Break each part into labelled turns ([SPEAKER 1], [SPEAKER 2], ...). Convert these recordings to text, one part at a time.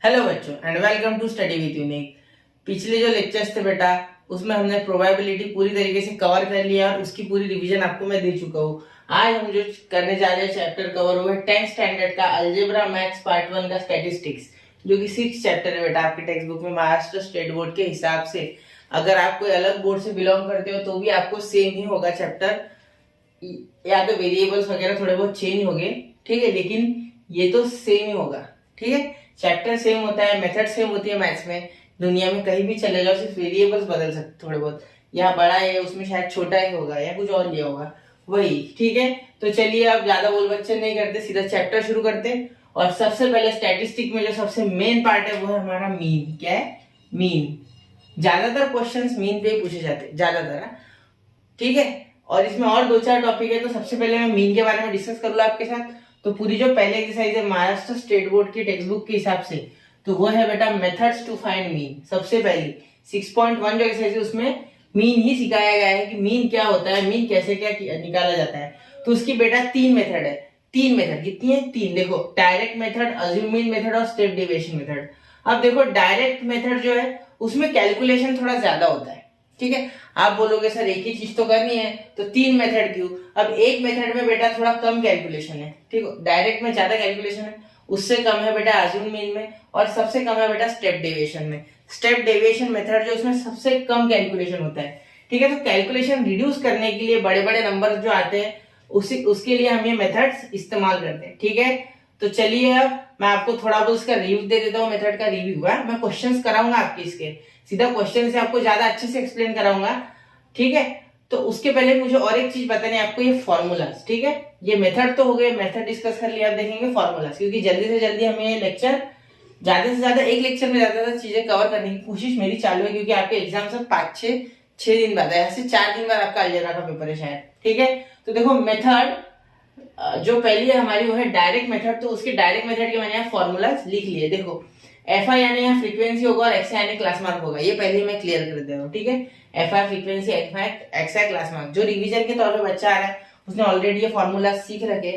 [SPEAKER 1] Hello बच्चों and welcome to study with Unique. पिछले जो लेक्चर्स थे बेटा उसमें हमने प्रोबेबिलिटी पूरी तरीके से कवर कर लिया और उसकी पूरी रिवीजन आपको मैं दे चुका हूँ। आज हम जो करने जा रहे हैं चैप्टर कवर हुआ है 10th स्टैंडर्ड का अलजेब्रा मैथ्स पार्ट 1 का स्टैटिस्टिक्स, जो कि 6 चैप्टर है बेटा आपके टेक्स्ट बुक में महाराष्ट्र स्टेट बोर्ड के हिसाब से। अगर आप कोई अलग बोर्ड से बिलोंग करते हो तो भी आपको सेम ही होगा चैप्टर, यहाँ पे वेरिएबल्स वगैरह थोड़े बहुत चेंज हो गए, ठीक है, लेकिन ये तो सेम ही होगा। ठीक है, चैप्टर सेम होता है, मेथड सेम होती है मैथ्स में। दुनिया में कहीं भी चले जाओ सिर्फ वेरिएबल्स बदल सकते थोड़े बहुत, यहाँ बड़ा है उसमें शायद छोटा ही होगा या कुछ और लिया होगा वही। ठीक है, तो चलिए अब ज्यादा बोल बच्चन नहीं करते, सीधा चैप्टर शुरू करते। और सबसे पहले स्टैटिस्टिक में जो सबसे मेन पार्ट है वो है हमारा मीन। क्या है? मीन। ज्यादातर क्वेश्चंस मीन पे ही पूछे जाते हैं, ज्यादातर। ठीक है, और इसमें और 2-4 टॉपिक है, तो सबसे पहले मैं मीन के बारे में डिस्कस करूंगा आपके साथ। तो पूरी जो पहले एक्सरसाइज है महाराष्ट्र स्टेट बोर्ड की टेक्स्ट बुक के हिसाब से, तो वो है बेटा मेथड्स टू फाइंड मीन। सबसे पहली 6.1 जो एक्सरसाइज है उसमें मीन ही सिखाया गया है कि मीन क्या होता है, मीन कैसे क्या निकाला जाता है। तो उसकी बेटा 3 मेथड है। 3 मेथड कितनी है? 3। देखो, direct method, assume mean method और स्टेप डेविएशन मेथड। अब देखो डायरेक्ट मेथड जो है उसमें कैलकुलेशन थोड़ा ज्यादा होता है। ठीक है, आप बोलोगे सर एक ही चीज तो करनी है तो 3 मेथड क्यों? अब एक मेथड में बेटा थोड़ा कम कैलकुलेशन है, ठीक है, डायरेक्ट में ज्यादा कैलकुलेशन है, उससे कम है बेटा अज्यूम मीन में, और सबसे कम है बेटा स्टेप डेविएशन में। स्टेप डेविएशन मेथड जो उसमें सबसे कम कैलकुलेशन होता है। ठीक है, तो कैलकुलेशन रिड्यूस करने के लिए बड़े बड़े नंबर जो आते हैं उसके लिए हम ये मेथड्स इस्तेमाल करते हैं। ठीक है, तो चलिए अब मैं आपको थोड़ा बहुत इसका रिव्यू दे देता हूँ, मेथड का रिव्यू है। मैं क्वेश्चंस कराऊंगा आपके, इसके सीधा क्वेश्चन से आपको ज्यादा अच्छे से एक्सप्लेन कराऊंगा। ठीक है, तो उसके पहले मुझे और एक चीज बतानी है आपको, ये फॉर्मूलाज। ठीक है, ये मेथड तो हो गए, मेथड डिस्कस कर लिया, आप देखेंगे फॉर्मूलाज, क्योंकि जल्दी से जल्दी हमें ये लेक्चर ज्यादा से ज्यादा एक लेक्चर में ज्यादा चीजें कवर करने की कोशिश मेरी चालू है, क्योंकि आपके एग्जाम सब 5-6 दिन बाद है, ऐसे 4 दिन बाद आपका अलजेब्रा का पेपर है शायद। ठीक है, तो देखो मेथड जो पहली है हमारी वो है डायरेक्ट मेथड। तो उसके डायरेक्ट मेथड के मैंने यहाँ फॉर्मूलाज लिख लिए। देखो एफ आई यानी यहाँ फ्रीक्वेंसी होगा और एक्स आई यानी क्लास मार्क होगा, ये पहले मैं क्लियर कर देता हूँ। ठीक है, F I frequency, x I class mark. जो रिवीजन के तौर पे बच्चा आ रहा है उसने ऑलरेडी ये फॉर्मूला सीख रखे।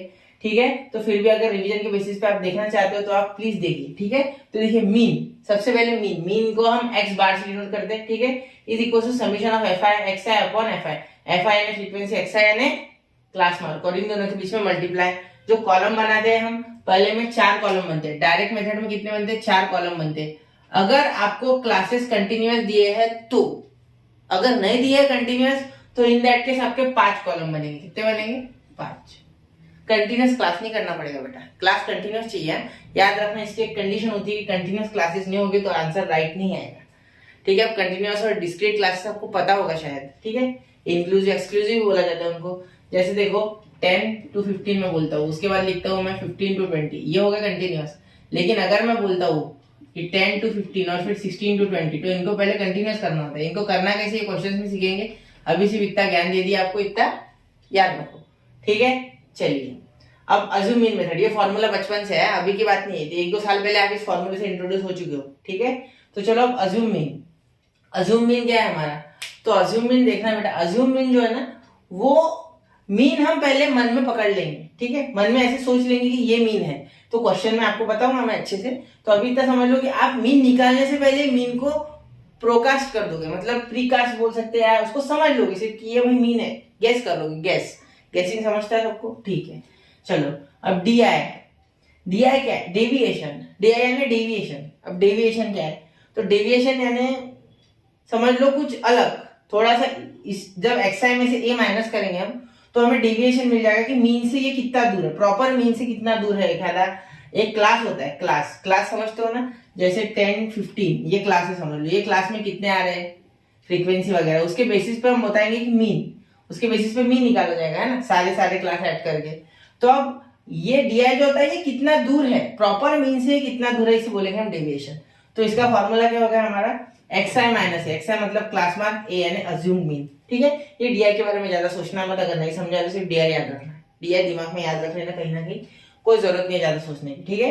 [SPEAKER 1] ठीक है, तो फिर भी अगर रिवीजन के बेसिस पे आप देखना चाहते हो तो आप प्लीज देखिए। ठीक है, तो देखिए मीन, सबसे पहले मीन को हम एक्स बार से डिनोट करते हैं। ठीक है, is equal to summation of F I X I upon F I. F I यानी फ्रीक्वेंसी, एक्स आई यानी क्लास मार्क, और इन दोनों के बीच में मल्टीप्लाई। जो कॉलम बनाते हैं हम, पहले में 4 कॉलम बनते हैं। डायरेक्ट मेथड में कितने बनते हैं? 4 कॉलम बनते हैं। अगर आपको क्लासेस कंटिन्यूअस दिए हैं तो, अगर नहीं दिए कंटिन्यूअस तो इन दैट केस आपके 5 कॉलम बनेंगे। कितने बनेंगे? 5। कंटिन्यूअस क्लास नहीं करना पड़ेगा बेटा, क्लास कंटिन्यूअस चाहिए। याद रखना, इसकी एक कंडीशन होती है कि कंटिन्यूअस क्लासेस नहीं होगी तो आंसर राइट नहीं आएगा। ठीक है, अब कंटिन्यूअस और डिस्क्रीट क्लासेस आपको पता होगा शायद। ठीक है, इंक्लूसिव एक्सक्लूसिव बोला जाता है उनको। जैसे देखो 10 to 15 में बोलता हूँ, उसके बाद लिखता हूँ मैं 15 to 20, ये होगा कंटिन्यूअस। लेकिन अगर मैं बोलता हूँ कि 10 to 15 और फिर 16 to 20, तो इनको पहले कंटिन्यूअस करना होता है। इनको करना कैसे, ये क्वेश्चन में सीखेंगे। अभी सिर्फ इतना ज्ञान दे दिया आपको, इतना याद रखो। ठीक है, चलिए अब अज्यूम मीन मेथड। ये फॉर्मूला बचपन से है, अभी की बात नहीं है, 1-2 साल पहले आप इस फॉर्मूले से इंट्रोड्यूस हो चुके हो। ठीक है, तो चलो अब अज्यूम मीन। अज्यूम मीन क्या है हमारा? तो अज्यूम मीन देखना बेटा, अज्यूम मीन जो है ना, वो मीन हम पहले मन में पकड़ लेंगे। ठीक है, मन में ऐसे सोच लेंगे कि ये मीन है, तो क्वेश्चन में आपको बताऊंगा मैं अच्छे से। तो अभी तक समझ लो कि आप मीन निकालने से पहले मीन को प्रोकास्ट कर दोगे, मतलब प्रीकास्ट बोल सकते हैं, उसको समझ लोगे सिर्फ कि ये भाई मीन है, गेस कर लोगे। गेसिंग समझता है सबको? ठीक है, चलो अब डी आई। डी आई क्या है? डेविएशन। डी आई यानी डेविएशन। अब डेविएशन क्या है? तो डेविएशन यानी समझ लो कुछ अलग, थोड़ा सा जब एक्स आई में से ए माइनस करेंगे हम तो हमें डेविएशन मिल जाएगा कि मीन से ये कितना दूर है, प्रॉपर मीन से कितना दूर है। एक क्लास होता है, क्लास समझते हो ना, जैसे 10-15 ये क्लास है, समझ लो ये क्लास में कितने आ रहे हैं फ्रीक्वेंसी वगैरह, उसके बेसिस पे हम बताएंगे कि मीन, उसके बेसिस पे मीन निकाला जाएगा, है ना, सारे क्लास ऐड करके। तो अब ये डीआई जो होता है ये कितना दूर है, प्रॉपर मीन से कितना दूर है, इसे बोलेंगे हम डेविएशन। तो इसका फॉर्मूला क्या होगा हमारा? एक्स आई माइनस एक्स आई मतलब क्लास मार्क, ए यानी अज्यूम्ड मीन। ठीक है, ये डीआई के बारे में ज्यादा सोचना मत, अगर नहीं समझा तो सिर्फ डीआई याद रखना। डीआई दिमाग में याद रख लेना, कहीं ना कहीं कोई जरूरत नहीं है ज्यादा सोचने की। ठीक है,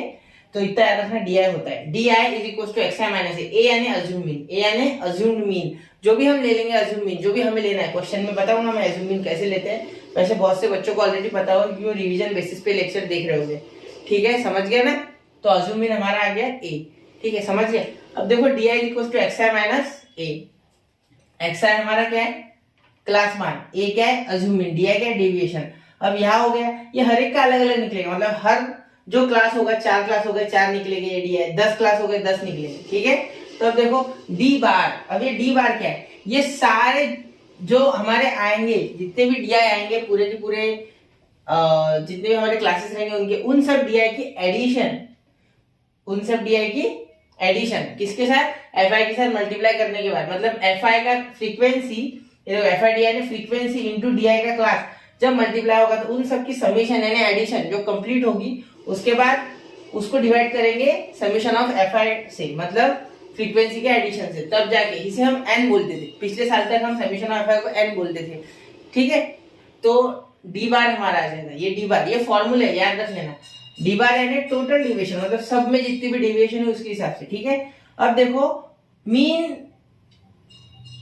[SPEAKER 1] तो इतना याद रखना, डीआई होता है, DI is equal to X I minus A यानी अज्यूम मीन। ए यानी अज्यूम्ड मीन, जो भी हम ले लेंगे अज्यूम मीन, जो भी हमें लेना है, क्वेश्चन में बताऊंगा मैं अज्यूम मीन कैसे लेते हैं। वैसे बहुत से बच्चों को ऑलरेडी पता होगा क्योंकि वो रिवीजन बेसिस पे लेक्चर देख रहे होंगे। ठीक है, समझ गया ना? तो अज्यूम मीन हमारा आ गया ए। ठीक है, समझ गए। अब देखो D I equal to X I minus A. X I हमारा क्या है, क्लास मान, ए क्या है, अज्यूमिंग, डी आई क्या है, डेविएशन। अब यहाँ हो गया, ये हर एक का अलग अलग निकलेगा, मतलब हर जो क्लास होगा, 4 क्लास हो गए 4 निकलेंगे, ये डी आई, 10 क्लास हो गए 10 निकलेंगे, ठीक है। तो अब देखो डी बार, अब ये डी बार क्या है, ये सारे जो हमारे आएंगे, जितने भी डी आई आएंगे पूरे के पूरे, जितने भी हमारे क्लासेस रहेंगे उनके, उन सब डी आई की एडिशन, उन सब डी आई की एडिशन किसके साथ, एफ आई के साथ मल्टीप्लाई करने के बाद, मतलब एफ आई का frequency, F I D I ने फ्रीक्वेंसी इंटू डी आई का क्लास जब मल्टीप्लाई होगा तो उन सब की समीशन यानी एडिशन जो कंप्लीट होगी, उसके बाद उसको डिवाइड करेंगे समीशन ऑफ एफ आई से, मतलब फ्रीक्वेंसी के एडिशन से, तब जाके इसे हम एन बोलते थे। पिछले साल तक हम समीशन ऑफ एफ आई को एन बोलते थे, ठीक है। तो डी बार हमारा आ जाएगा, ये डी बार, ये फॉर्मूला याद रख लेना, डी बार यानी टोटल डिविएशन, मतलब सब में जितनी भी डिविएशन है उसके हिसाब से, ठीक है। अब देखो मीन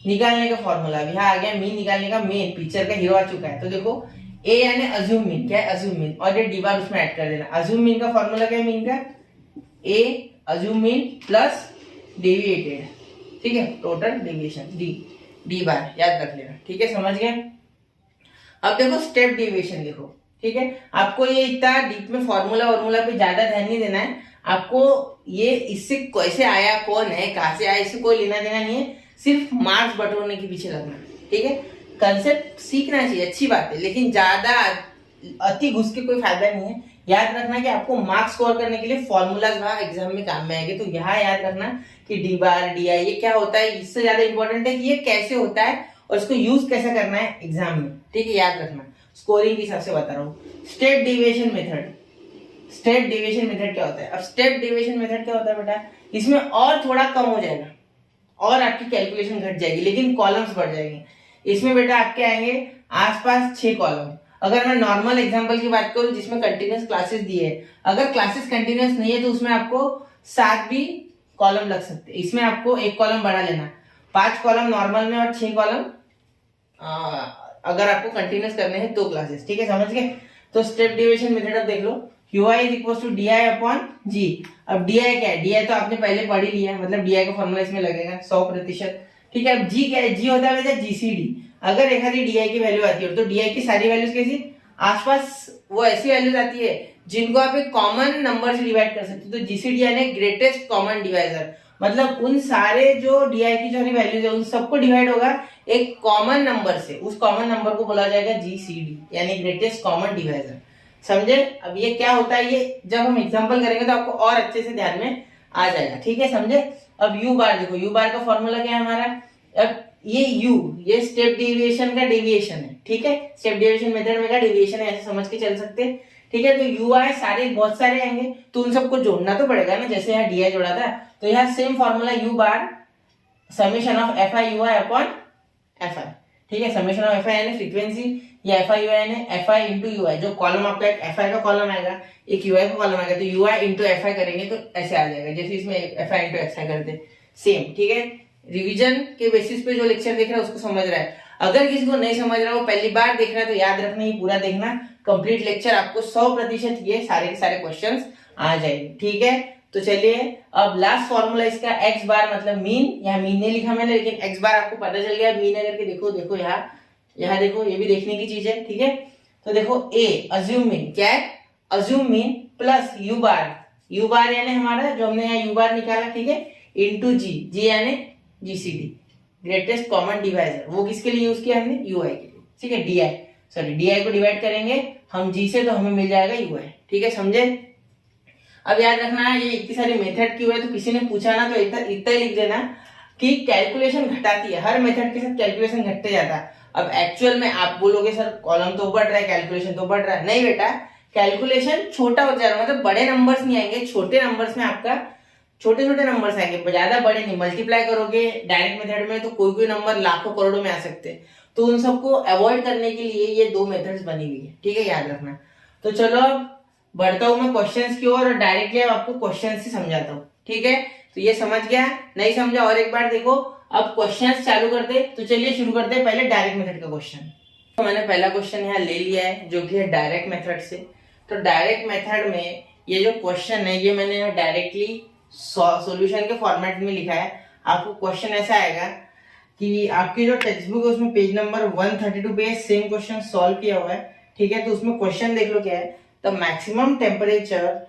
[SPEAKER 1] निकालने का फॉर्मूला, अब यहाँ आ गया मीन निकालने का, मेन पिक्चर का हीरो आ चुका है। तो देखो ए यानी अज्यूम मीन, क्या है अज्यूम मीन, और ये डी बार उसमें ऐड कर देना। अज्यूम मीन का फॉर्मूला क्या है, मीन का ए अज्यूम मीन प्लस डेविएटेड, ठीक है, टोटल डेविएशन डी बार याद रख लेना, ठीक है, समझ गए। अब देखो स्टेप डेविएशन देखो, ठीक है। आपको ये इतना डीप में फॉर्मूला पे ज्यादा ध्यान नहीं देना है, आपको ये इससे कैसे आया, कौन है, कहां से आया, इससे कोई लेना देना नहीं है, सिर्फ मार्क्स बटोरने के पीछे लगना, ठीक है। कंसेप्ट सीखना चाहिए, अच्छी बात है, लेकिन ज्यादा अति घुस के कोई फायदा नहीं है। याद रखना कि आपको मार्क्स स्कोर करने के लिए फॉर्मूलाज वहां एग्जाम में काम में आएंगे, तो यहाँ याद रखना कि डी बार डी आई ये क्या होता है, इससे ज्यादा इंपॉर्टेंट है कि ये कैसे होता है और इसको यूज कैसे करना है एग्जाम में, ठीक है, याद रखना। स्कोरिंग के हिसाब से बता रहा हूँ। Step deviation method, step deviation method क्या होता है, अब स्टेप डेविएशन मेथड क्या होता है बेटा, इसमें और थोड़ा कम हो जाएगा और आपकी कैलकुलेशन घट जाएगी, लेकिन कॉलम्स बढ़ जाएंगे। इसमें बेटा आपके आएंगे आसपास 6 कॉलम। अगर मैं नॉर्मल एग्जांपल की बात करूं जिसमें कंटिन्यूअस क्लासेस दिए है, अगर क्लासेस कंटिन्यूअस नहीं है तो उसमें आपको 7 भी कॉलम लग सकते हैं। इसमें आपको 1 कॉलम बढ़ा लेना, 5 कॉलम नॉर्मल में और 6 कॉलम अगर आपको कंटिन्यूअस करने हैं 2 क्लासेस, ठीक है, समझ गए। तो स्टेप डेविएशन मेथड अब देख लो, QI is equal to DI upon G। अब DI क्या है, DI तो आपने पहले पढ़ ही लिया है, मतलब DI का फॉर्मूला इसमें लगेगा 100%, ठीक है। अब G क्या है, G होता है GCD। अगर एक आधी DI की वैल्यू आती है तो DI की सारी वैल्यूज कैसी, आसपास वो ऐसी वैल्यूज आती है जिनको आप एक कॉमन नंबर से डिवाइड कर सकते हो। तो GCD यानी ग्रेटेस्ट कॉमन डिवाइजर, मतलब उन सारे जो DI की जो वैल्यूज है उन सबको डिवाइड होगा एक कॉमन नंबर से, उस कॉमन नंबर को बोला जाएगा GCD यानी ग्रेटेस्ट कॉमन डिवाइजर, समझे। अब ये क्या होता है, ये जब हम एग्जांपल करेंगे तो आपको और अच्छे से ध्यान में आ जाएगा, ठीक है, समझे। अब U बार देखो, U बार का फॉर्मूला क्या है हमारा, अब ये U ये स्टेप डेविएशन का डेविएशन है, ठीक है, स्टेप डेविएशन मेथड में का डेविएशन है, ऐसे समझ के चल सकते हैं, ठीक है। तो UI सारे बहुत सारे आएंगे तो उन सबको जोड़ना तो पड़ेगा ना, जैसे यहाँ DI जोड़ा था, तो यहाँ same formula U bar summation of FI UI upon FI, ठीक है। समेशन ऑफ FI यानी फ्रीक्वेंसी, या FI UI यानी FI इंटू UI, जो कॉलम आपका एक FI का कॉलम आएगा एक UI का कॉलम आएगा, तो UI इंटू FI करेंगे तो ऐसे आ जाएगा, जैसे इसमें FI इंटू XI करते सेम, ठीक है। रिवीजन के बेसिस पे जो लेक्चर देख रहा है उसको समझ रहा है, अगर किसी को नहीं समझ रहा, वो पहली बार देख रहा है, तो याद रखना ये पूरा देखना, कंप्लीट लेक्चर आपको 100% ये सारे के सारे क्वेश्चंस आ जाएंगे, ठीक है। तो चलिए अब लास्ट फॉर्मूला इसका x बार मतलब मीन, यहाँ मीन नहीं लिखा मैंने, लेकिन x बार आपको पता चल गया। मीन अगर के देखो यहाँ देखो, ये भी देखने की चीज है, ठीक है। तो देखो a अज्यूम मीन क्या है, अज्यूम मीन प्लस u बार यानी हमारा जो हमने यहाँ u बार निकाला, ठीक है, इंटू g यानी GCD ग्रेटेस्ट कॉमन डिवाइजर, वो किसके लिए यूज किया हमने, UI के लिए, ठीक है। DI को डिवाइड करेंगे हम G से तो हमें मिल जाएगा UI, ठीक है, समझे। अब याद रखना ये इतनी सारी मेथड क्यों है, तो किसी ने पूछा ना तो इतना ही लिख देना कि कैलकुलेशन घटाती है, हर मेथड के साथ कैलकुलेशन घटते जाता है। अब एक्चुअल में आप बोलोगे सर कॉलम तो बढ़ रहा है कैलकुलेशन तो बढ़ रहा है, नहीं बेटा, कैलकुलेशन छोटा हो जा रहा है, मतलब बड़े नंबर्स नहीं आएंगे, छोटे नंबर्स में आपका छोटे नंबर्स आएंगे, ज्यादा बड़े नहीं। मल्टीप्लाई करोगे डायरेक्ट मेथड में तो कोई नंबर लाखों करोड़ों में आ सकते हैं, तो उन सबको अवॉइड करने के लिए ये 2 मेथड्स बनी हुई है, ठीक है, याद रखना। तो चलो अब बढ़ता हूं मैं क्वेश्चंस की ओर और डायरेक्टली आपको क्वेश्चन से समझाता हूँ, ठीक है। तो ये समझ गया, नहीं समझा और एक बार देखो। अब क्वेश्चंस चालू करते, तो चलिए शुरू करते हैं पहले डायरेक्ट मेथड का क्वेश्चन। तो मैंने पहला क्वेश्चन यहाँ ले लिया है जो कि है डायरेक्ट मेथड से। तो डायरेक्ट मेथड में ये जो क्वेश्चन है ये मैंने यहाँ डायरेक्टली सॉल्यूशन के फॉर्मेट में लिखा है। आपको क्वेश्चन ऐसा आएगा कि आपकी जो टेक्स्ट बुक है उसमें पेज नंबर 132 पे सेम क्वेश्चन सॉल्व किया हुआ है, ठीक है। तो उसमें क्वेश्चन देख लो क्या है, the maximum temperature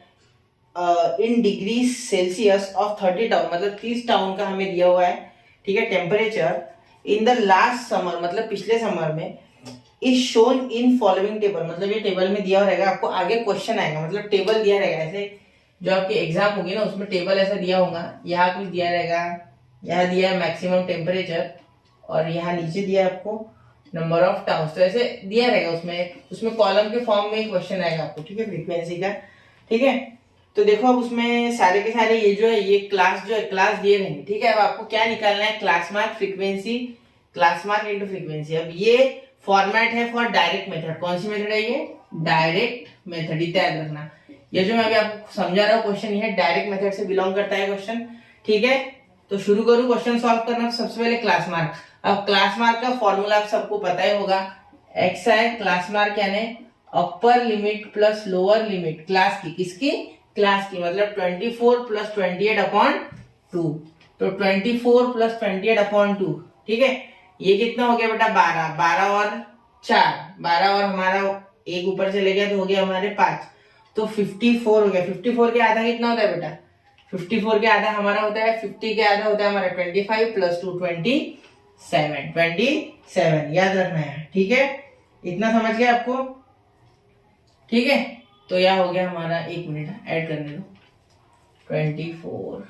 [SPEAKER 1] in degree Celsius of 30 town, मतलब 30 टाउन का हमें दिया हुआ है, ठीक है, temperature in the last summer, मतलब पिछले समर में, is shown in following table, मतलब ये टेबल में दिया रहेगा। आपको आगे क्वेश्चन आएगा, मतलब टेबल दिया रहेगा ऐसे, जो आपकी एग्जाम होगी ना उसमें टेबल ऐसा दिया होगा, यहाँ कुछ दिया रहेगा, यहाँ दिया है मैक्सिमम टेम्परेचर और यहाँ नीचे दिया है आपको नंबर ऑफ टाउन्स, तो ऐसे दिया रहेगा उसमें कॉलम के फॉर्म में क्वेश्चन आएगा आपको, ठीक है, फ्रीक्वेंसी का, ठीक है। तो देखो अब उसमें सारे के सारे ये जो है ये क्लास जो है क्लास दिए रहेंगे, ठीक है। अब आपको क्या निकालना है, class mark frequency, class mark into frequency. अब ये फॉर्मेट है फॉर डायरेक्ट मेथड, कौन सी मेथड है ये, डायरेक्ट मेथड, इतना याद रखना। ये जो मैं अभी आपको समझा रहा हूँ क्वेश्चन ये डायरेक्ट मेथड से बिलोंग करता है क्वेश्चन, ठीक है। तो शुरू करूँ क्वेश्चन सॉल्व करना। तो सबसे पहले क्लास मार्क, अब क्लास मार्क का फॉर्मूला आप सबको पता ही होगा, एक्स है क्लास मार्क यानी upper limit plus lower limit class की, किसकी, क्लास की, मतलब 24 प्लस 28 अपॉन 2, तो 24 प्लस 28 अपॉन 2, ठीक है। ये कितना हो गया बेटा 12, 12 और 4, 12 और हमारा एक ऊपर चले गया तो हो गया हमारे 5, तो 54 हो गया। 54 के आधा कितना होता है बेटा, 54 के आधा हमारा होता है 50 के आधा होता है हमारा 25 प्लस 2 27, याद रखना है, ठीक है। इतना समझ गया आपको, ठीक है। तो यह हो गया हमारा, एक मिनट ऐड करने दो, 24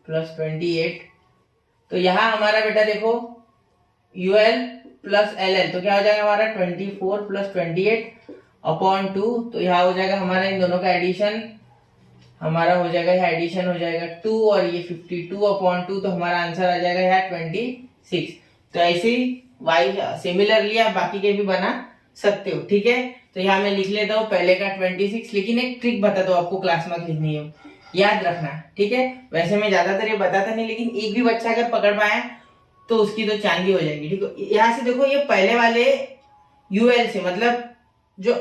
[SPEAKER 1] प्लस 28, तो यहाँ हमारा बेटा देखो UL प्लस LL, तो क्या हो जाएगा हमारा 24 प्लस 28 अपॉन 2, तो यहाँ हो जाएगा हमारा इन दोनों का एडिशन, हमारा हो जाएगा यहाँ एडिशन हो जाएगा 2 और ये 52 अपॉन 2, तो हमारा आंसर आ जाएगा यहाँ 26। तो ऐसे ही वाई सिमिलरली आप बाकी के भी बना सकते हो, ठीक है। तो यहाँ मैं लिख लेता हूँ पहले का 26, लेकिन एक ट्रिक बताता हूँ आपको क्लास मार्क लिखनी है, याद रखना, ठीक है। वैसे मैं ज्यादातर ये बताता नहीं, लेकिन एक भी बच्चा अगर पकड़ पाया तो उसकी तो चांदी हो जाएगी, ठीक है। यहाँ से देखो ये पहले वाले UL से, मतलब जो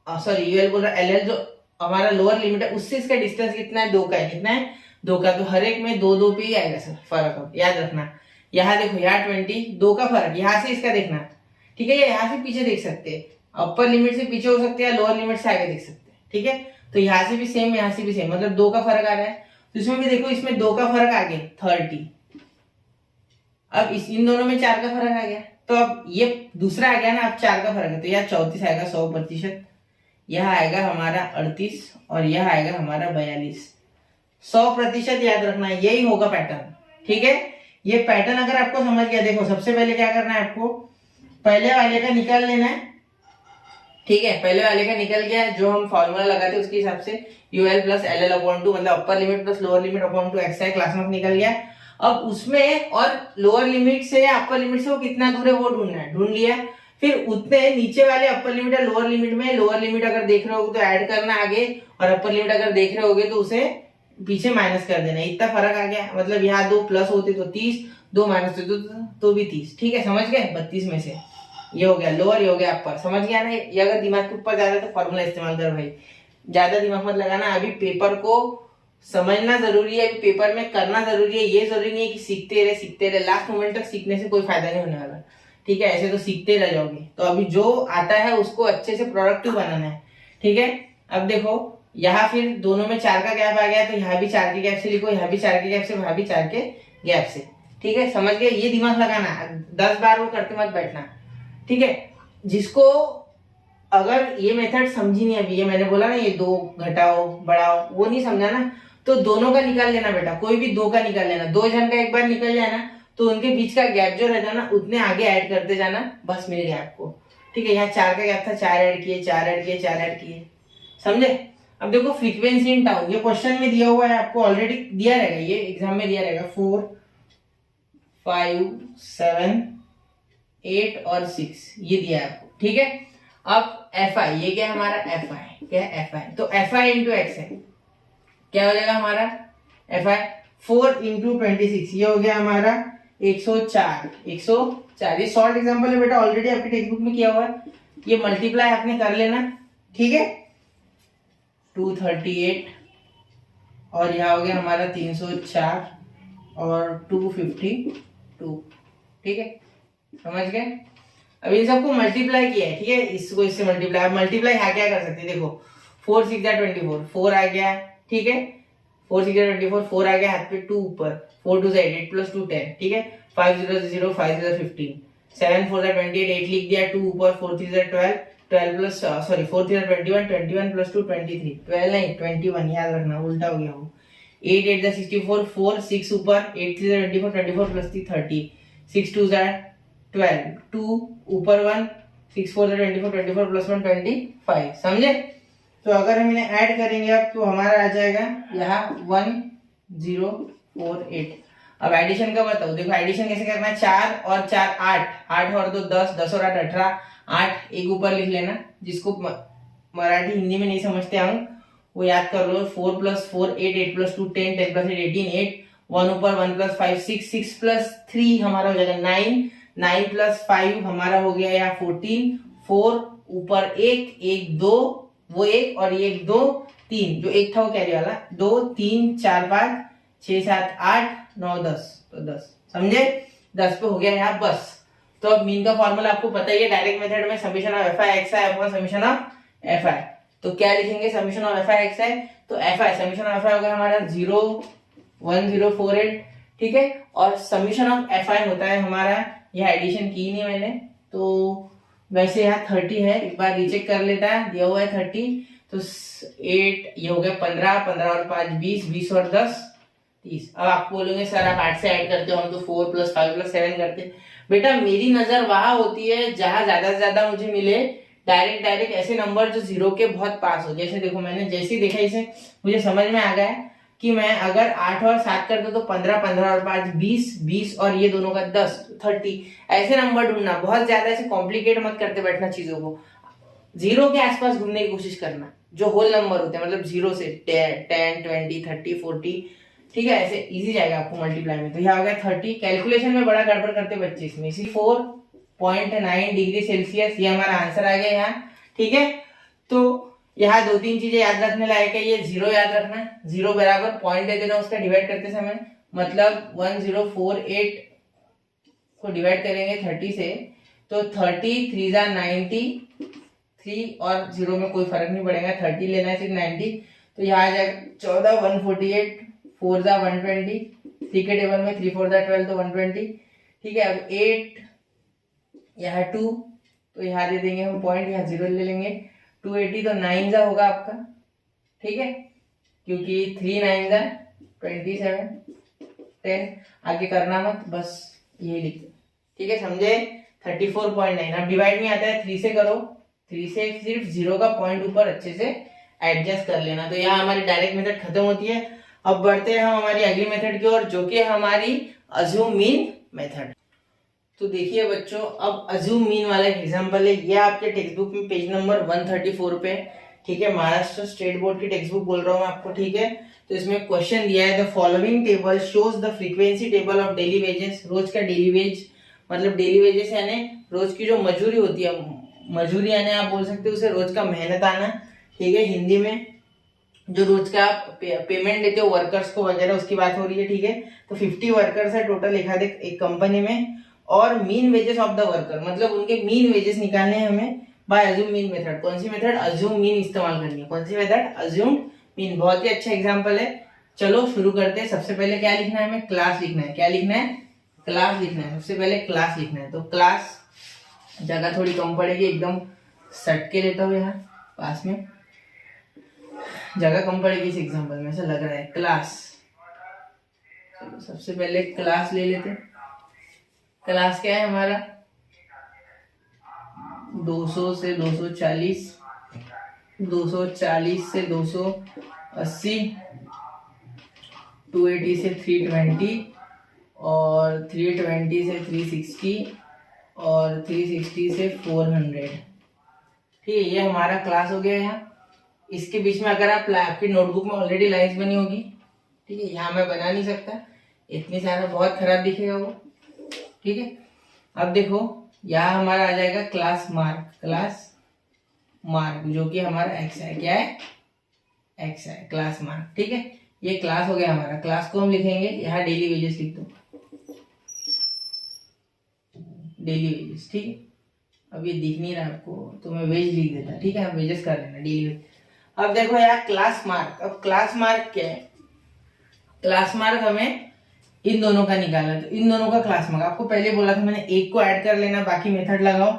[SPEAKER 1] सॉरी UL बोल रहा LL, जो हमारा लोअर लिमिट है उससे इसका डिस्टेंस कितना है, 2 का है, कितना है 2 का, तो हर एक में 2 पे ही आएगा सर फर्क, अब याद रखना। यहाँ देखो यहाँ 22 का फर्क, यहाँ से इसका देखना, ठीक है। यहाँ से पीछे देख सकते हैं, अपर लिमिट से पीछे हो सकते हैं, लोअर लिमिट से आगे देख सकते हैं, ठीक है। तो यहाँ से भी सेम, यहाँ से भी सेम, मतलब 2 का फर्क आ रहा है। तो इसमें भी देखो इसमें 2 का फर्क आ गया 30, अब इन दोनों में 4 का फर्क आ गया, तो अब ये दूसरा आ गया ना, अब 4 का फर्क है, तो यहाँ 34 आएगा 100%, यह आएगा हमारा 38 और यह आएगा हमारा 42, 100% याद रखना है, यही होगा पैटर्न, ठीक है। ये पैटर्न अगर आपको समझ गया, देखो सबसे पहले क्या करना है आपको, पहले वाले का निकाल लेना है, ठीक है। पहले वाले का निकल गया, जो हम फॉर्मूला लगाते उसके हिसाब से UL प्लस LL अपॉन 2, मतलब upper limit plus lower limit upon 2 x है, क्लास मार्क निकल गया। अब उसमें और लोअर लिमिट से या अपर लिमिट से वो कितना दूर है वो ढूंढना है, ढूंढ लिया। फिर उतने नीचे वाले अपर लिमिट है लोअर लिमिट में, लोअर लिमिट अगर देख रहे हो तो ऐड करना आगे, और अपर लिमिट अगर देख रहे होगे तो उसे पीछे माइनस कर देना, इतना फर्क आ गया। मतलब यहाँ 2 प्लस होते तो 30, 2 माइनस होते तो भी 30, ठीक है, समझ गए। 32 में से ये हो गया लोअर, ये हो गया अपर, समझ गया ना। ये अगर दिमाग के ऊपर ज्यादा तो फॉर्मूला इस्तेमाल कर भाई, ज्यादा दिमाग मत लगाना। अभी पेपर को समझना जरूरी है, अभी पेपर में करना जरूरी है, ये जरूरी नहीं है कि सीखते रहे, लास्ट मोमेंट तक सीखने से कोई फायदा नहीं होने वाला, ठीक है। ऐसे तो सीखते रह जाओगे। तो अभी जो आता है उसको अच्छे से प्रोडक्टिव बनाना है, ठीक है। अब देखो यहाँ फिर दोनों में 4 का गैप आ गया, तो यहाँ भी 4 के गैप से लिखो, यहाँ भी 4 के गैप से, वहां भी 4 के गैप से, ठीक है, समझ गए। ये दिमाग लगाना, 10 बार वो करते मत बैठना, ठीक है। जिसको अगर ये मेथड समझी नहीं अभी, ये मैंने बोला ना, ये 2 घटाओ बढ़ाओ, वो नहीं समझा ना, तो दोनों का निकाल लेना बेटा, कोई भी 2 का निकाल लेना। 2 जन का एक बार निकल जाए ना, तो उनके बीच का गैप जो रहता ना उतने आगे ऐड करते जाना, बस मिल गया आपको, ठीक है। यहाँ 4 का गैप था, 4 ऐड किए, 4 ऐड किए, 4 ऐड किए, समझे। अब देखो फ्रीक्वेंसी इन टाउन, ये क्वेश्चन में दिया हुआ है आपको, ऑलरेडी दिया रहेगा, ये एग्जाम में दिया रहेगा 4, 5, 7, 8 और 6, ये दिया है आपको, ठीक है। अब FI, ये क्या है हमारा FI, क्या है FI, तो FI इंटू एक्स है, क्या हो जाएगा हमारा FI 4 इंटू 26, ये हो गया हमारा 104, 104। ये शॉर्ट एग्जांपल है बेटा, ऑलरेडी आपकी टेक्स्ट बुक में किया हुआ है, ये मल्टीप्लाई आपने कर लेना, ठीक है। 238 और यहाँ हो गया हमारा 304 और 252। ठीक है, समझ गए। अब इन सबको मल्टीप्लाई किया है, ठीक है, इसको इससे मल्टीप्लाई। मल्टीप्लाई यहाँ क्या कर सकते हैं, देखो 4 6 24, 4 आ गया, ठीक है, 4 6 24, 4 आ गया हाथ पे, 2 ऊपर, 4 2 8 प्लस 2 10, ठीक है, 5 0 0 5 0 15, 7 4 28, 8 लिख दिया, 2 ऊपर, 4 3 12, 12 प्लस सॉरी 4 3 21, 21 प्लस 2 23, 12 नहीं 21, याद रखना उल्टा हो गया वो। 8 8 64, 4 6 ऊपर, 8 3 24, 24 प्लस 3 30, 6 2 12, 2 ऊपर 1, 6 4 24, 24 प्लस 1 25, समझे। तो अगर हम इन्हें ऐड करेंगे अब तो हमारा आ जाएगा यहाँ 1048। अब एडिशन का बताओ, देखो एडिशन कैसे करना है, 4 और 4 8, 8 और 2 10, 10 और 8 18, 8 एक ऊपर लिख लेना, जिसको मराठी हिंदी में नहीं समझते हम वो याद कर लो, 4 प्लस 4 8, 8 प्लस 2 10, 10 प्लस 8 18, 8, 1 ऊपर 1 प्लस 5 6, 6 प्लस 3 हमारा हो जाएगा 9, 9 प्लस 5 हमारा हो गया यहाँ 14, 4 ऊपर 1 1 2, वो 1 और ये 1 2 3, जो एक था वो कैरी वाला, 2 3 4 5 6 7 8 9 10, तो 10, समझे, 10 पे हो गया यहाँ बस। तो अब मीन का फॉर्मूला आपको पता ही है, डायरेक्ट मेथड में summation of fi xi upon summation of fi। तो क्या लिखेंगे समीशन ऑफ fi xi, तो fi समीशन ऑफ fi हो गया हमारा 01048, ठीक है, और समीशन ऑफ fi होता है हमारा, यह एडिशन की नहीं मैंने, तो वैसे यहाँ 30 है, एक बार रीचेक कर लेता है, दिया हुआ है 30, तो 8 ये हो गया 15, 15 और 5 20, 20 और 10 30। अब आप बोलोगे सर आप 8 से ऐड करते हो, हम तो 4 प्लस 5 प्लस 7 करते। बेटा मेरी नजर वहां होती है जहां ज्यादा से ज्यादा मुझे मिले डायरेक्ट ऐसे नंबर जो जीरो के बहुत पास हो। जैसे देखो मैंने जैसे ही देखा इसे मुझे समझ में आ गया कि मैं अगर 8 और 7 करता तो 15, 15 और 5 20, 20 और ये दोनों का 10 30, ऐसे नंबर ढूंढना। बहुत ज्यादा ऐसे कॉम्प्लिकेट मत करते बैठना चीजों को, जीरो के आसपास घूमने की कोशिश करना, जो होल नंबर होते हैं, मतलब जीरो से 10 20 30 40, ठीक है, ऐसे इजी जाएगा आपको मल्टीप्लाई में। तो यहाँ हो गया 30, कैलकुलेशन में बड़ा गड़बड़ करते बच्चे इसमें, इसी 4.9 डिग्री सेल्सियस ये हमारा आंसर आ गया यहाँ, ठीक है। तो यहाँ 2-3 चीजें याद रखने लायक है, ये जीरो याद रखना है, जीरो बराबर पॉइंट दे देना उसका डिवाइड करते समय, मतलब 1048 को डिवाइड करेंगे 30 से, तो 30 3 90, 3 और 0 में कोई फर्क नहीं पड़ेगा, 30 लेना है सिर्फ 90, तो यहाँ आ जाएगा 14 148, 4 120, 3 के टेबल में 3 4 12 तो 120, ठीक है। अब 8 यहाँ 2, तो यहाँ दे देंगे हम पॉइंट, यहाँ 0 ले लेंगे, 280 तो 9 जा होगा आपका, ठीक है, क्योंकि 3 9 जा 27, 10 आगे करना मत, बस यही लिखते, ठीक है, समझे। 34.9। अब डिवाइड में आता है 3 से करो, 3 से सिर्फ 0 का पॉइंट ऊपर अच्छे से एडजस्ट कर लेना। तो यहाँ हमारी डायरेक्ट मेथड खत्म होती है। अब बढ़ते हैं हम हमारी अगली मेथड की ओर, जो कि हमारी अज्यूम मीन मेथड। तो देखिए बच्चों, अब अज्यूम मीन वाला एग्जांपल है, ये आपके टेक्स्ट बुक में पेज नंबर 134 पे, ठीक है, महाराष्ट्र स्टेट बोर्ड की टेक्स्ट बुक बोल रहा हूँ आपको, ठीक है। तो इसमें क्वेश्चन दिया है, the following table shows the frequency table of daily wages. रोज का डेली वेज मतलब डेली वेजेस यानी रोज की जो मजूरी होती है, मजूरी यानी आप बोल सकते हो उसे रोज का मेहनत आना, ठीक है, हिंदी में जो रोज का पेमेंट देते हो वर्कर्स को वगैरह, उसकी बात हो रही है, ठीक है। तो 50 वर्कर्स है टोटल एक कंपनी में, और mean wages of the worker मतलब उनके मीन वेजेस निकालने हैं हमें बाय अज्यूम मीन मेथड। कौन सी मेथड? अज्यूम मीन इस्तेमाल करनी है। कौन सी मेथड? Assume mean. बहुत ही अच्छा एग्जांपल है, चलो शुरू करते हैं। सबसे पहले क्या लिखना है हमें? क्लास लिखना है। क्या लिखना है? क्लास लिखना है। सबसे पहले क्लास लिखना है। तो क्लास, जगह थोड़ी कम पड़ेगी, एकदम सट के लेता हूँ, यहाँ पास में जगह कम पड़ेगी इस एग्जांपल में, ऐसा लग रहा है। क्लास, चलो सबसे पहले क्लास ले लेते हैं। क्लास क्या है हमारा? 200 से 240, 240 से 280, 280 से 320, और 320 से 360, और 360 से 400। ठीक है, ये हमारा क्लास हो गया यहाँ। इसके बीच में अगर आप आपकी नोटबुक में ऑलरेडी लाइंस बनी होगी, ठीक है, यहाँ मैं बना नहीं सकता, इतनी सारा बहुत खराब दिखेगा वो, ठीक है। अब देखो यहाँ हमारा आ जाएगा क्लास मार्क, क्लास मार्क जो कि हमारा एक्स है। क्या है? एक्स है, क्लास मार्क, ठीक है। ये क्लास हो गया हमारा, क्लास को हम लिखेंगे यहाँ डेली वेजेस लिख दो, डेली वेजेस। ठीक है, अब ये दिख नहीं रहा आपको तो मैं वेज लिख देता, ठीक है, आप वेजेस कर लेना डेली वेज। अब देखो यार क्लास मार्क, अब क्लास मार्क क्या है, क्लास मार्क हमें इन दोनों का निकालना, तो इन दोनों का क्लास मार्क आपको पहले बोला था मैंने, एक को ऐड कर लेना, बाकी मेथड लगाओ।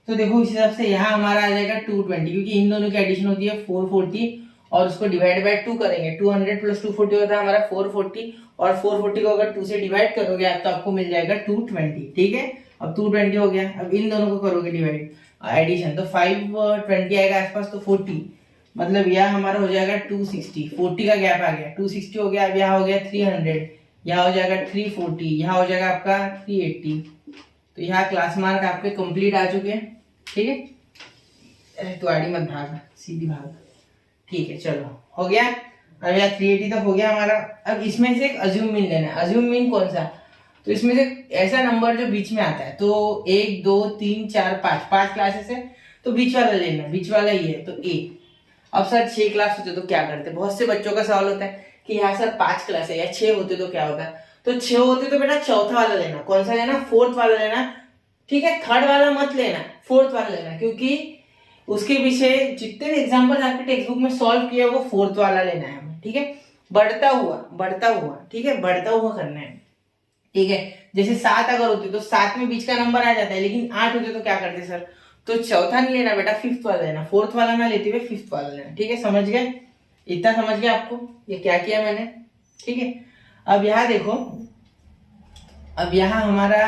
[SPEAKER 1] तो देखो इस हिसाब से यहाँ हमारा आ जाएगा 220, क्योंकि इन दोनों की एडिशन होती है 440 और उसको डिवाइड बाय 2 करेंगे, 200 प्लस 240 होता है हमारा 440, और 440 को अगर 2 से डिवाइड करोगे आप तो आपको मिल जाएगा 220। ठीक है, अब 220 हो गया, अब इन दोनों को करोगे डिवाइड एडिशन, तो 520 आएगा आसपास, तो 40, मतलब यह हमारा हो जाएगा 260, 40 का गैप आ गया, 260 हो गया। अब यहाँ हो गया 300, यहाँ हो जाएगा 340, यहाँ हो जाएगा आपका 380। तो यहाँ क्लास मार्क आपके कंप्लीट आ चुके हैं। ठीक है, तो आड़ी मत भाग, सीधी भाग। ठीक है, चलो हो गया। अब यहाँ 380 तक हो गया हमारा। अब इसमें से एक अज्यूम मीन लेना है। अज्यूम मीन कौन सा, तो इसमें से ऐसा नंबर जो बीच में आता है, तो 1 2 3 4 5 क्लासेस है, तो बीच वाला लेना, बीच वाला ही है, तो ए। अब सर 6 क्लास होते तो क्या करते, बहुत से बच्चों का सवाल होता है कि यहाँ सर 5 क्लास है या 6 होते तो क्या होता है, तो 6 होते तो बेटा चौथा वाला लेना। कौन सा लेना, फोर्थ वाला लेना। ठीक है, थर्ड वाला मत लेना, फोर्थ वाला लेना, क्योंकि उसके पीछे जितने भी एग्जाम्पल आपके टेक्स्ट बुक में सॉल्व किया वो फोर्थ वाला लेना है हमें। ठीक है, बढ़ता हुआ, ठीक है, बढ़ता हुआ करना है। ठीक है, जैसे 7 अगर होती तो 7 में बीच का नंबर आ जाता है, लेकिन 8 होते तो क्या करते सर, तो चौथा नहीं लेना बेटा, फिफ्थ वाला लेना, फोर्थ वाला ना लेते हुए फिफ्थ वाला लेना। ठीक है, समझ गए, इतना समझ गए आपको ये क्या किया मैंने। ठीक है, अब यहाँ देखो, अब यहाँ हमारा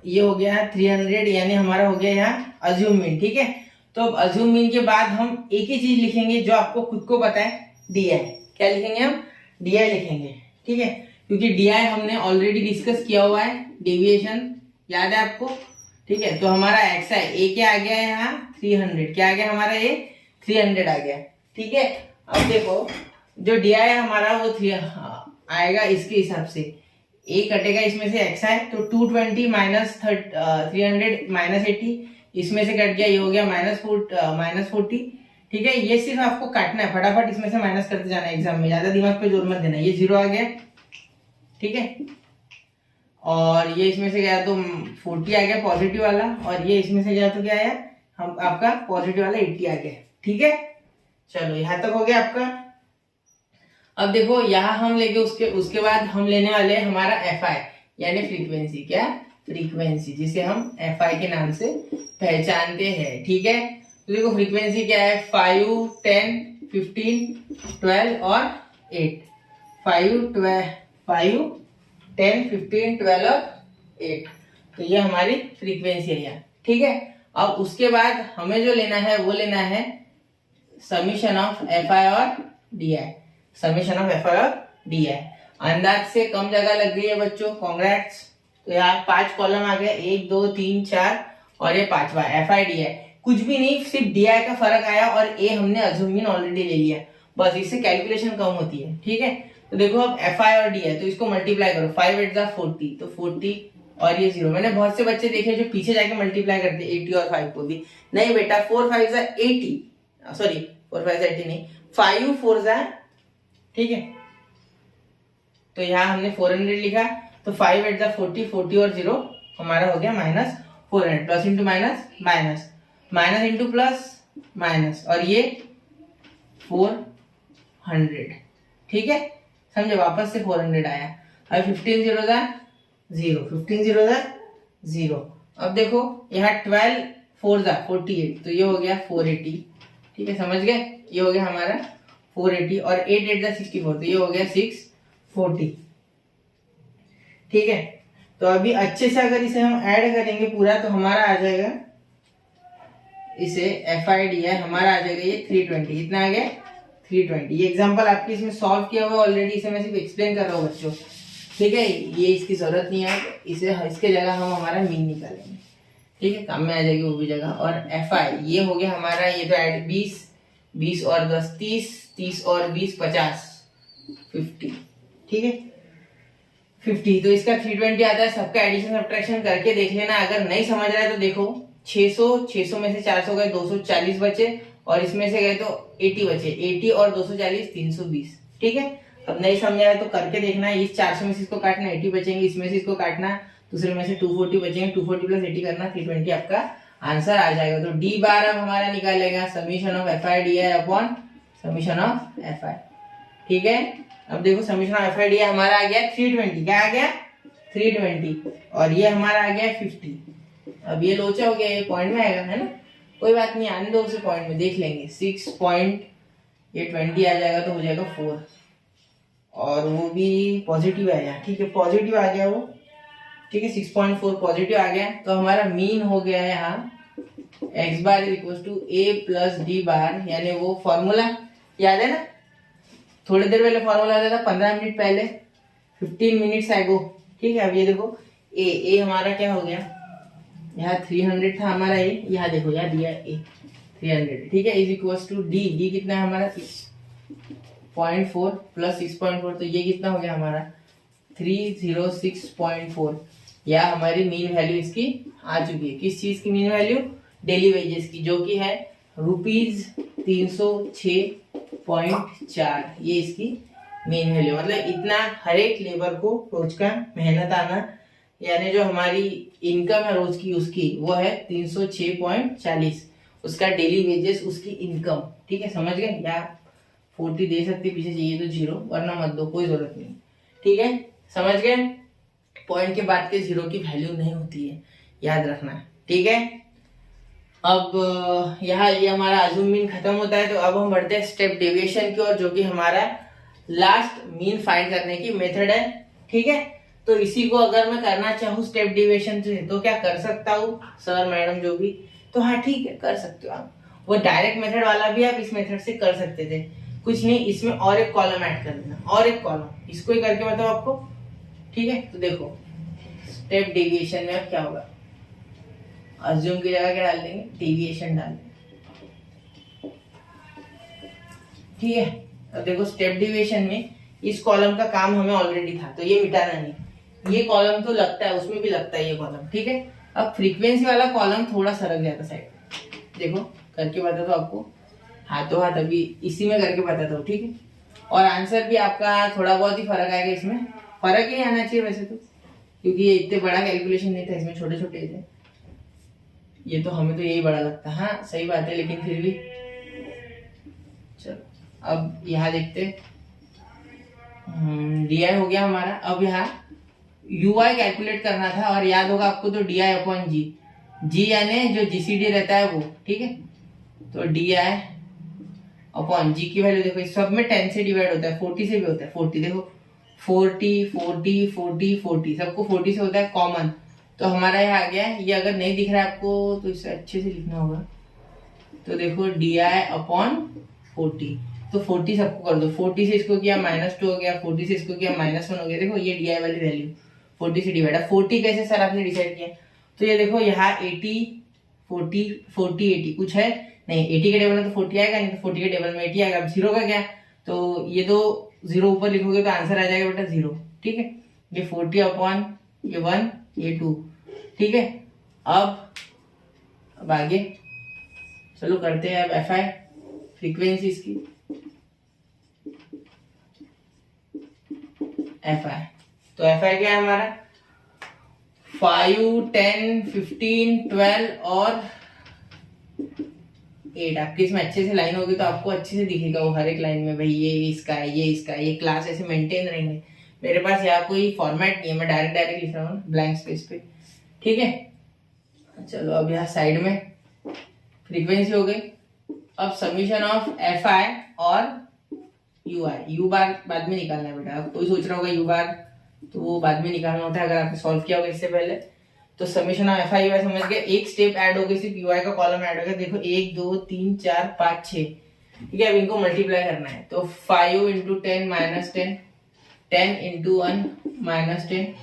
[SPEAKER 1] ये हो गया 300, यानी हमारा हो गया यहाँ अज्यूम मीन। ठीक है, तो अब अज्यूम मीन के बाद हम एक ही चीज लिखेंगे जो आपको खुद को पता है, DI। क्या लिखेंगे हम, DI लिखेंगे। ठीक है, क्योंकि DI हमने ऑलरेडी डिस्कस किया हुआ है, डेविएशन याद है आपको। ठीक है, तो हमारा एक्स है, ए क्या आ गया है यहाँ 300, क्या आ गया हमारा ये 300 आ गया। ठीक है, अब देखो जो DI है हमारा वो 3 आएगा इसके हिसाब से, ए कटेगा इसमें से एक्स है, तो 220 माइनस 300 माइनस 80, इसमें से कट गया, ये हो गया माइनस 40। ठीक है, ये सिर्फ आपको काटना है, फटाफट इसमें से माइनस करते जाना है एग्जाम में, ज्यादा दिमाग पे जोर मत देना। ये 0 आ गया। ठीक है, और ये इसमें से गया तो 40 आ गया पॉजिटिव वाला, और ये इसमें से गया तो क्या आया हम आपका पॉजिटिव वाला 80 आ गया। ठीक है, चलो यहाँ तक हो गया आपका। अब देखो यहाँ हम लेके उसके बाद हम लेने वाले हमारा FI, यानी फ्रीक्वेंसी। क्या, फ्रीक्वेंसी, जिसे हम FI के नाम से पहचानते हैं। ठीक है, तो देखो फ्रीक्वेंसी क्या है, 5 10 15 12 और 8, 5 10 15 12 और 8, तो ये हमारी फ्रीक्वेंसी है यहाँ। ठीक है, अब उसके बाद हमें जो लेना है वो लेना है समीशन ऑफ FI और DI, समीशन ऑफ FI और DI। अंदाज से कम जगह लग गई है बच्चों, कांग्रेट्स। तो यहाँ 5 कॉलम आ गए, 1 2 3 4, और ये 5वां FI DI। कुछ भी नहीं, सिर्फ DI का फर्क आया, और ए हमने अज्यूम मीन ऑलरेडी ले लिया, बस इससे कैलकुलेशन कम होती है। ठीक है, तो देखो अब FI और DI, तो इसको मल्टीप्लाई करो, 5 8 40, तो 40 और ये 0। मैंने बहुत से बच्चे देखे जो पीछे जाके मल्टीप्लाई करते 80 और 5 को भी। नहीं बेटा, 4 5 80, सॉरी 4 5 80 नहीं, 5 4 ठीक है, तो यहाँ हमने 400 लिखा, तो 5 8 40, 40 और 0 हमारा हो गया minus 400, plus into minus minus, minus into plus minus, और ये 400। ठीक है, समझे, वापस से 400 आया। अब 15 0 15 0। अब देखो यहाँ 12 4 48, तो ये हो गया 480। ठीक है, समझ गए, ये हो गया हमारा 480, और 8 8 64, तो ये हो गया 640। ठीक है, तो अभी अच्छे से अगर इसे हम ऐड करेंगे पूरा, तो हमारा आ जाएगा, इसे FI DI हमारा आ जाएगा ये 320। कितना आ गया 320। ये एग्जांपल आपके इसमें सॉल्व किया हुआ ऑलरेडी, इसे मैं सिर्फ एक्सप्लेन कर रहा हूँ बच्चों। ठीक है, ये इसकी जरूरत नहीं है, इसके जगह हम हमारा मीन निकालेंगे। ठीक है, काम में आ जाएगी वो भी जगह। और FI ये हो गया हमारा, ये तो ऐड 20 और 10 30 और 20 50 50। ठीक है, 50, तो इसका 320 आता है। सबका एडिशन सब्ट्रैक्शन करके देख लेना, अगर नहीं समझ रहा है तो देखो 600 में से 400 गए, 240 बचे, और इसमें से गए तो 80 बचे, 80 और 240 320। ठीक है, अब नहीं समझा है तो करके देखना है। इस 400 में से इसको काटना, 80 बचेंगे, इसमें से इसको काटना, दूसरे में से 240 बचेंगे, 240 प्लस 80 करना, 320 आपका आंसर आ जाएगा। तो डी बार अब हमारा निकालेगा summation of F I D I upon summation of F आई। ठीक है, अब देखो summation of F I D I हमारा आ गया 320, क्या आ गया 320, और ये हमारा आ गया 50। अब ये लोचा हो गया, ये पॉइंट में आएगा, है ना, कोई बात नहीं, आने दो उसे पॉइंट में, देख लेंगे। 6 पॉइंट ये 20 आ जाएगा तो हो जाएगा 4, और वो भी पॉजिटिव आएगा। ठीक है, पॉजिटिव आ गया वो, ठीक है, 6.4 पॉजिटिव आ गया। तो हमारा मीन हो गया है यहाँ x bar is equal to a plus D bar, यानी वो फॉर्मूला याद है ना, थोड़ी देर पहले फॉर्मूला आता था, 15 मिनट पहले, 15 मिनट्स एगो। ठीक है, अब ये देखो ए हमारा क्या हो गया, यहाँ 300 था हमारा ए, यहाँ देखो यहाँ दिया ए 300, ठीक है, इज इक्वल टू डी कितना है हमारा 6.4 प्लस 6.4, तो ये कितना हो गया हमारा 306.4, या हमारी मीन वैल्यू इसकी आ चुकी है। किस चीज की मीन वैल्यू, डेली वेजेस की, जो कि है ₹306.4, ये इसकी मेन वैल्यू। मतलब इतना हर एक लेबर को रोज का मेहनत आना, यानी जो हमारी इनकम है रोज की उसकी, वो है 306.40, उसका डेली वेजेस, उसकी इनकम। ठीक है, समझ गए, या 40 दे सकते, पीछे चाहिए तो 0, वरना मत दो, कोई जरूरत नहीं। ठीक है, समझ गए, पॉइंट के बाद के 0 की वैल्यू नहीं होती है, याद रखना है। ठीक है, अब यहाँ ये हमारा अज्यूम मीन खत्म होता है, तो अब हम बढ़ते हैं स्टेप डेविएशन की ओर, जो कि हमारा लास्ट मीन फाइंड करने की मेथड है। ठीक है, तो इसी को अगर मैं करना चाहूँ स्टेप डेविएशन से, तो क्या कर सकता हूँ सर मैडम जो भी, तो हाँ ठीक है, कर सकते हो आप। वो डायरेक्ट मेथड वाला भी आप इस मेथड से कर सकते थे, कुछ नहीं, इसमें और एक कॉलम ऐड कर देना, और एक कॉलम, इसको ही करके बताओ आपको। ठीक है, तो देखो स्टेप डेविएशन में अब क्या होगा, अज्यूम की जगह क्या डाल देंगे, डेविएशन डाल देंगे। ठीक है, अब देखो स्टेप डेविएशन में इस कॉलम का काम हमें ऑलरेडी था, तो ये मिटाना नहीं, ये कॉलम तो लगता है, उसमें भी लगता है ये कॉलम। ठीक है, अब फ्रीक्वेंसी वाला कॉलम थोड़ा सरक जाता साइड, देखो करके बताता हूँ आपको, हाथों हाथ अभी इसी में करके बताता हूँ। ठीक है, और आंसर भी आपका थोड़ा बहुत ही फर्क आएगा, इसमें फर्क ही आना चाहिए वैसे तो, क्योंकि ये इतने बड़ा कैलकुलेशन नहीं था, इसमें छोटे छोटे थे, ये तो हमें तो यही बड़ा लगता है। हाँ सही बात है, लेकिन फिर भी चलो अब यहाँ देखते, डी आई हो गया हमारा। अब यहाँ यू आई कैलकुलेट करना था, और याद होगा आपको तो डी आई अपॉन जी, जी यानी जो जीसीडी रहता है वो। ठीक है, तो डी आई अपॉन जी की वैल्यू देखो, इस सब में 10 से डिवाइड होता है, 40 से भी होता है, 40 देखो 40 40 40 40, सबको 40 से होता है कॉमन, तो हमारा यहाँ आ गया। ये अगर नहीं दिख रहा है आपको तो इसे अच्छे से लिखना होगा, तो देखो डी आई अपॉन 40, तो 40 सबको कर दो, 40 से इसको किया -2 हो गया, 40 से इसको किया -1 हो गया। देखो ये डी आई वाली वैल्यू 40 से डिवाइड है, 40 कैसे सर आपने डिसाइड किया, तो ये देखो यहाँ 80 40 40 80 कुछ है नहीं, 80 के टेबल में तो 40 आएगा नहीं, तो 40 के टेबल में 80 आएगा। अब 0 का क्या, तो ये तो 0 ऊपर लिखोगे तो आंसर आ जाएगा बेटा 0। ठीक है, ये 40 अपॉन ये 1 ये 2। ठीक है, अब आगे चलो करते हैं। अब एफ आई फ्रीक्वेंसी इसकी, एफ आई, तो एफ आई क्या है हमारा 5 10 15 12 और 8। आपकी इसमें अच्छे से लाइन होगी तो आपको अच्छे से दिखेगा वो हर एक लाइन में, भाई ये इसका है, ये इसका है, ये क्लास ऐसे मेंटेन रहेंगे। मेरे पास यहाँ कोई फॉर्मेट नहीं है, मैं डायरेक्ट लिख रहा हूँ ब्लैंक स्पेस पे। ठीक है, चलो अब यहाँ साइड में फ्रीक्वेंसी हो गई। अब समीशन ऑफ एफ आई और यू आई, यू बार बाद में निकालना है बेटा। अब कोई सोच रहा होगा यू बार, तो वो बाद में निकालना होता है अगर आपने सॉल्व किया होगा इससे पहले। तो summation of F I U I समझ गए, एक स्टेप ऐड हो गई, सिर्फ यू आई का कॉलम ऐड हो गया। देखो 1 2 3 4 5 6, ठीक है, अब इनको मल्टीप्लाई करना है, तो 5 इंटू 10 -10, 10 इंटू 1 -10।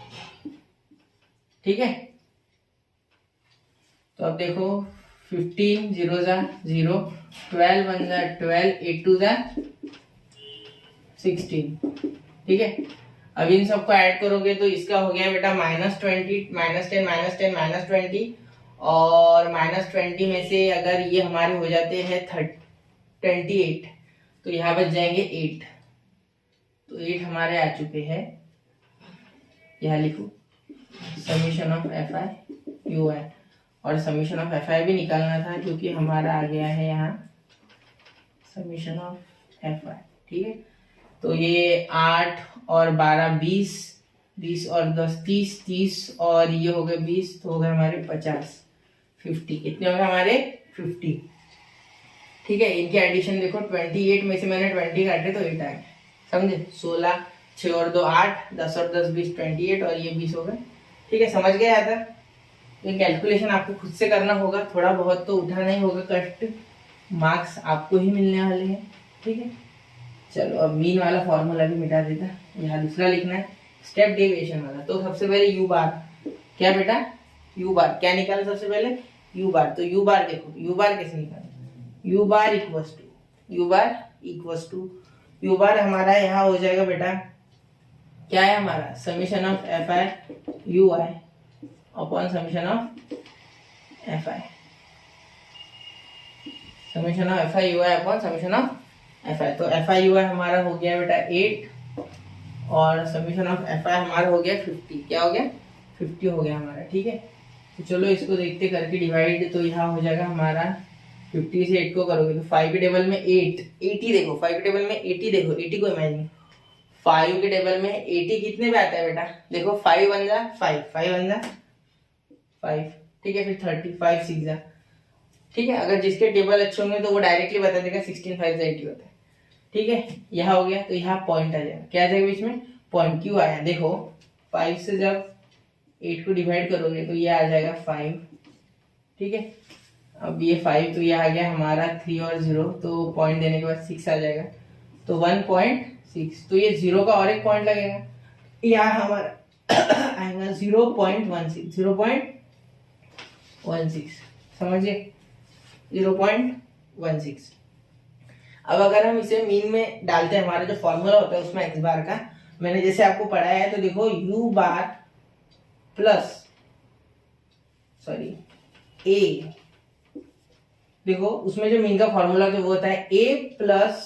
[SPEAKER 1] ठीक है, तो अब देखो 15 0 ज़ा 0, 12 1 ज़ा 12, 8 2 ज़ा 16। ठीक है, अब इन सबको ऐड करोगे तो इसका हो गया बेटा -20 -10 -10 -20, और -20 में से अगर ये हमारे हो जाते हैं 28, तो यहाँ बच जाएंगे 8। तो 8 हमारे आ चुके हैं। यहाँ लिखो summation of F I U I, और समीशन ऑफ एफ आई भी निकालना था क्योंकि हमारा आ गया है यहाँ समीशन ऑफ एफ आई। ठीक है, तो ये 8 और 12 20, 20 और 10 30, 30 और ये हो गए 20, तो हो गए हमारे 50, 50। कितने हो गए हमारे 50। ठीक है, इनके एडिशन देखो 28 में से मैंने 20 काटे तो 8 आ गए, समझे। 16, 6 और 2 8, 10 और 10 20, 28 और ये 20 हो गए। ठीक है, समझ गए आता। ये कैलकुलेशन आपको खुद से करना होगा, थोड़ा बहुत तो उठाना ही होगा कष्ट, मार्क्स आपको ही मिलने वाले हैं। ठीक है, चलो अब मीन वाला फॉर्मूला भी मिटा देता। यहाँ दूसरा लिखना है स्टेप डेविएशन वाला। तो सबसे पहले यू बार, क्या बेटा यू बार क्या निकाला सबसे पहले यू बार। तो यू बार देखो, यू बार कैसे निकाला, U bar equals to U bar हमारा यहाँ हो जाएगा बेटा, क्या है हमारा summation of F I U I upon summation of F I, summation of F I U I upon summation of F I. तो एफ आई यू आई हमारा हो गया बेटा 8 और समीशन ऑफ एफ आई हमारा हो गया 50। क्या हो गया 50 हो गया हमारा। ठीक है, तो चलो इसको देखते करके डिवाइड। तो यहाँ हो जाएगा हमारा 50 से 8 को करोगे तो 5 के टेबल में 8, 80 देखो 5 के टेबल में 80 देखो, 80 को इमेजिन 5 के टेबल में 80 कितने पे आता है बेटा, देखो 5 बन जा 5, 5 बन जा 5। ठीक है, फिर 30, 5 6 जा। ठीक है, अगर जिसके टेबल अच्छे होंगे तो वो डायरेक्टली बता देगा 16 5 से 80 होता है। ठीक है, यहाँ हो गया, तो यहाँ पॉइंट आ जाएगा, क्या आ जाएगा बीच में पॉइंट। क्यों आया देखो 5 से जब 8 को डिवाइड करोगे तो ये आ जाएगा 5। ठीक है, अब ये 5 तो ये आ गया हमारा 3 और 0, तो पॉइंट देने के बाद 6 आ जाएगा, तो 1.6। तो ये 0 का और एक पॉइंट लगेगा, यहाँ हमारा आएगा 0.16, 0.16 समझिए 0.16। अब अगर हम इसे मीन में डालते हैं, हमारा जो फॉर्मूला होता है उसमें एक्स बार का मैंने जैसे आपको पढ़ाया है, तो देखो यू बार प्लस ए, देखो उसमें जो मीन का फॉर्मूला जो वो होता है ए प्लस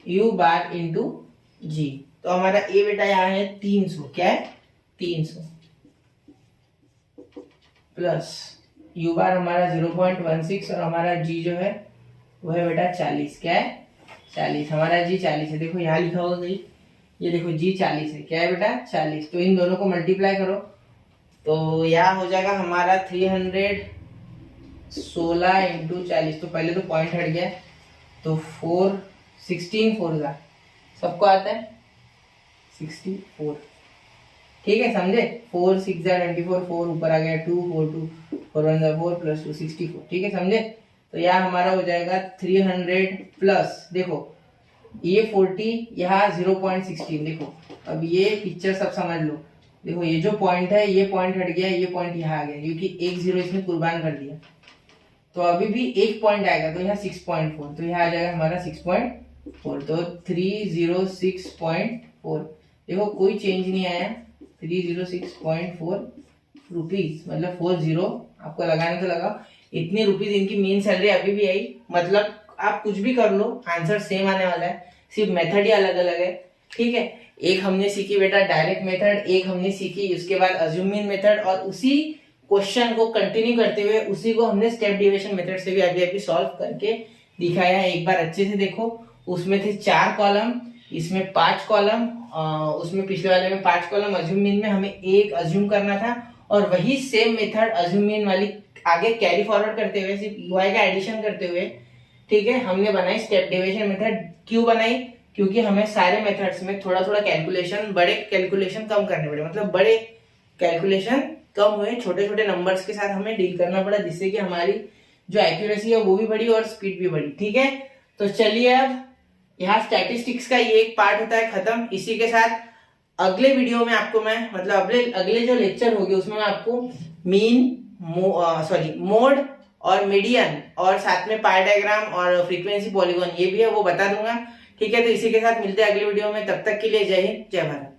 [SPEAKER 1] यू बार इंटू जी। तो हमारा ए बेटा यहाँ है 300, क्या है 300 प्लस यू बार हमारा 0.16 और हमारा जी जो है वो है बेटा 40, क्या है 40, हमारा जी 40 है। देखो यहाँ लिखा होगा कहीं, ये देखो जी 40 है, क्या है बेटा 40। तो इन दोनों को मल्टीप्लाई करो तो यहाँ हो जाएगा हमारा 316 इंटू 40। तो पहले तो पॉइंट हट गया, तो 4 16 4 का सबको आता है 64। ठीक है, समझे। 4 6 24, 4 ऊपर आ गया 2 4 2 4 1 4 प्लस 2 64। ठीक है, समझे। तो यहाँ हमारा हो जाएगा 300 प्लस देखो ये 40, यहाँ 0.16। देखो अब ये पिक्चर सब समझ लो, देखो ये जो पॉइंट है ये पॉइंट हट गया, ये पॉइंट यहाँ आ गया क्योंकि एक 0 इसमें कुर्बान कर दिया, तो अभी भी एक पॉइंट आएगा, तो यहाँ 6.4, तो यहाँ आ जाएगा हमारा 6.4, तो 306.4। देखो कोई चेंज नहीं आया, 306.4 रुपीज, मतलब 40 आपको लगाने तो लगा, इतने रुपीज इनकी मेन सैलरी अभी भी आई। मतलब आप कुछ भी कर लो आंसर सेम आने वाला है, सिर्फ मेथड ही अलग अलग है। ठीक है, एक हमने सीखी बेटा डायरेक्ट मेथड, एक हमने सीखी उसके बाद अज्यूमिंग मेथड, और उसी क्वेश्चन को कंटिन्यू करते हुए उसी को हमने स्टेप डेविएशन मेथड से भी अभी अभी सॉल्व करके दिखाया है। एक बार अच्छे से देखो, उसमें थे 4 कॉलम, इसमें 5 कॉलम, उसमें पिछले वाले में 5 कॉलम, अज्यूमिंग में हमें एक अज्यूम करना था, और वही सेम मेथड अज्यूमिंग वाली आगे कैरी फॉरवर्ड करते हुए सिर्फ यूआई का एडिशन करते हुए, ठीक है, हमने बनाई स्टेप डेविएशन मेथड। क्यों बनाई, क्योंकि हमें सारे मेथड्स में थोड़ा थोड़ा कैलकुलेशन, बड़े कैलकुलेशन कम करने पड़े, मतलब बड़े कैलकुलेशन कम हुए, छोटे छोटे नंबर्स के साथ हमें डील करना पड़ा, जिससे कि हमारी जो एक्यूरेसी है वो भी बढ़ी और स्पीड भी बढ़ी। ठीक है, तो चलिए अब यहाँ स्टैटिस्टिक्स का ये एक पार्ट होता है खत्म। इसी के साथ अगले वीडियो में आपको मैं, मतलब अगले जो लेक्चर होगी उसमें मैं आपको मीन मोड और मीडियन और साथ में पाई डायग्राम और फ्रीक्वेंसी पॉलीगॉन ये भी है वो बता दूंगा। ठीक है, तो इसी के साथ मिलते हैं अगले वीडियो में, तब तक के लिए जय हिंद जय भारत।